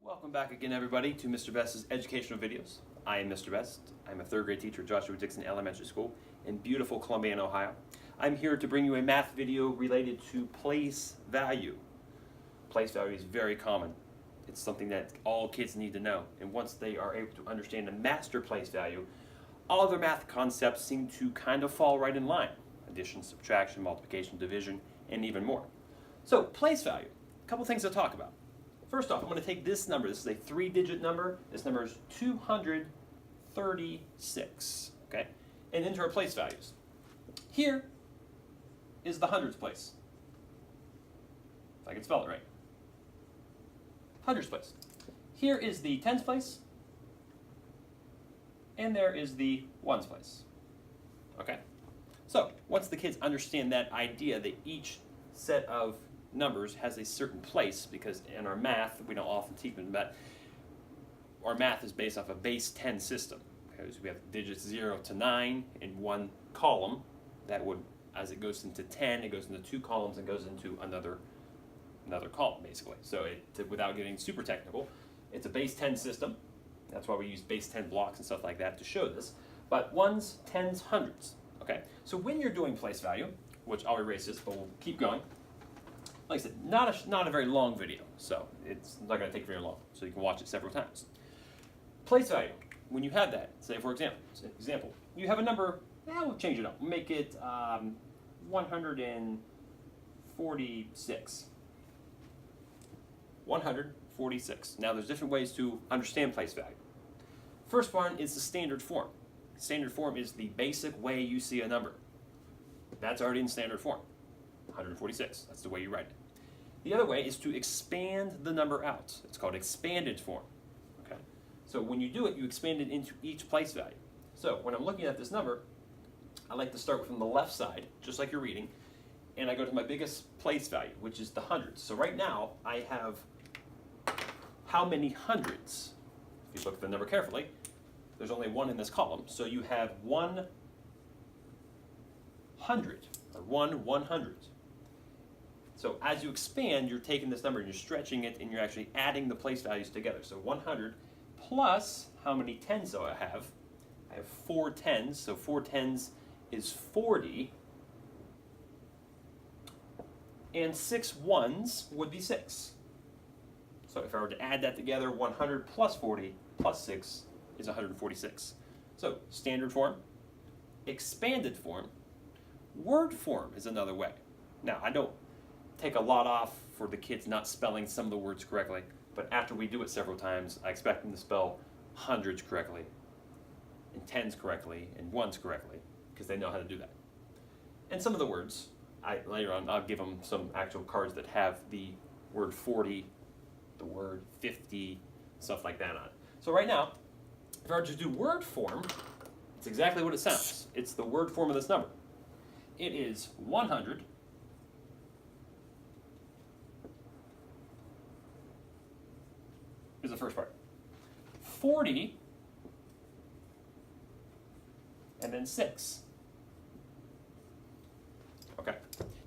Welcome back again, everybody, to Mr. Best's educational videos. I am Mr. Best. I'm a third grade teacher at Joshua Dixon Elementary School in beautiful Columbiana, Ohio. I'm here to bring you a math video related to place value. Place value is very common. It's something that all kids need to know. And once they are able to understand and master place value, all other math concepts seem to kind of fall right in line. Addition, subtraction, multiplication, division, and even more. So, place value. A couple things to talk about. First off, I'm going to take this number. This is a 3-digit number. This number is 236, okay? And into our place values. Here is the hundreds place. If I can spell it right. Hundreds place. Here is the tens place. And there is the ones place. Okay? So, once the kids understand that idea that each set of numbers has a certain place, because in our math, we don't often teach them that our math is based off a base 10 system. Okay, so we have digits 0 to 9 in one column. That would, as it goes into 10, it goes into 2 columns and goes into another column, basically. So without getting super technical, it's a base 10 system. That's why we use base 10 blocks and stuff like that to show this. But ones, tens, hundreds. Okay, so when you're doing place value, which I'll erase this, but we'll keep going. Like I said, not a very long video, so it's not going to take very long, so you can watch it several times. Place value, when you have that, say for example, you have a number, we'll change it up, we'll make it 146. 146. Now there's different ways to understand place value. First one is the standard form. Standard form is the basic way you see a number. That's already in standard form. 146, that's the way you write it. The other way is to expand the number out. It's called expanded form. Okay? So when you do it, you expand it into each place value. So when I'm looking at this number, I like to start from the left side, just like you're reading, and I go to my biggest place value, which is the hundreds. So right now, I have how many hundreds? If you look at the number carefully, there's only one in this column, so you have 100, or 1/100. So as you expand, you're taking this number and you're stretching it and you're actually adding the place values together. So 100 plus how many tens do I have? I have 4 tens, so 4 tens is 40. And 6 ones would be 6. So if I were to add that together, 100 plus 40 plus 6 is 146. So standard form, expanded form, word form is another way. Now, I don't take a lot off for the kids not spelling some of the words correctly, but after we do it several times, I expect them to spell hundreds correctly, and tens correctly, and ones correctly, because they know how to do that. And some of the words, later on, I'll give them some actual cards that have the word 40, the word 50, stuff like that on it. So right now, if I were to do word form, it's exactly what it sounds. It's the word form of this number. It is 100 is the first part. 40 and then 6. Okay.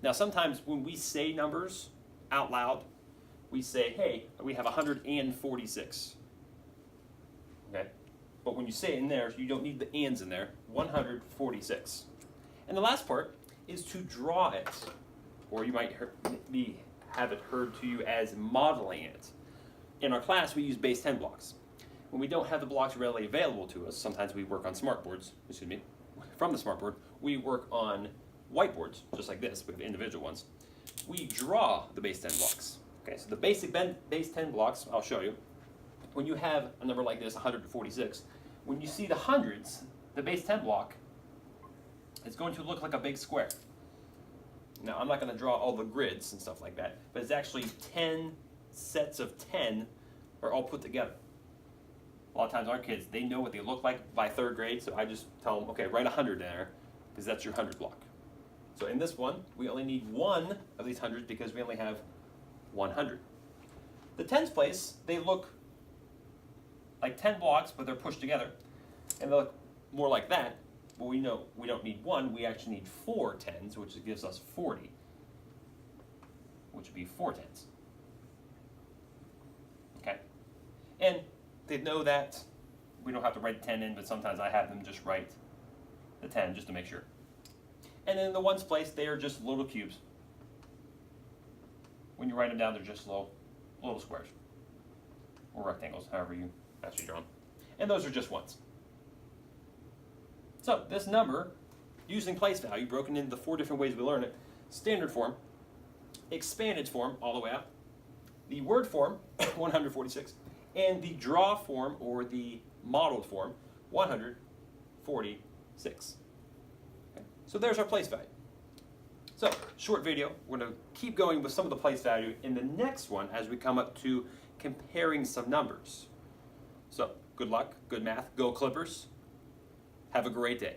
Now sometimes when we say numbers out loud, we say, hey, we have 146. Okay? But when you say it in there, you don't need the ands in there. 146. And the last part is to draw it, or you might have it heard to you as modeling it. In our class, we use base 10 blocks. When we don't have the blocks readily available to us, sometimes we work on smartboards, from the smartboard, we work on whiteboards, just like this, with individual ones. We draw the base 10 blocks. Okay, so the basic base 10 blocks, I'll show you. When you have a number like this, 146, when you see the hundreds, the base 10 block is going to look like a big square. Now, I'm not going to draw all the grids and stuff like that, but it's actually 10 sets of 10 are all put together. A lot of times our kids, they know what they look like by third grade, so I just tell them, okay, write 100 there, because that's your 100 block. So in this one, we only need one of these hundreds because we only have 100. The tens place, they look like 10 blocks, but they're pushed together, and they look more like that. But we know we don't need one, we actually need 4 tens, which gives us 40, which would be 4 tens. Okay? And they know that we don't have to write 10 in, but sometimes I have them just write the 10 just to make sure. And then in the ones place, they are just little cubes. When you write them down, they're just little squares or rectangles, however you actually draw them. And those are just ones. So this number, using place value, broken into the 4 different ways we learn it: standard form, expanded form all the way up, the word form, 146, and the draw form or the modeled form, 146. Okay. So there's our place value. So, short video. We're going to keep going with some of the place value in the next one as we come up to comparing some numbers. So, good luck, good math, go Clippers. Have a great day.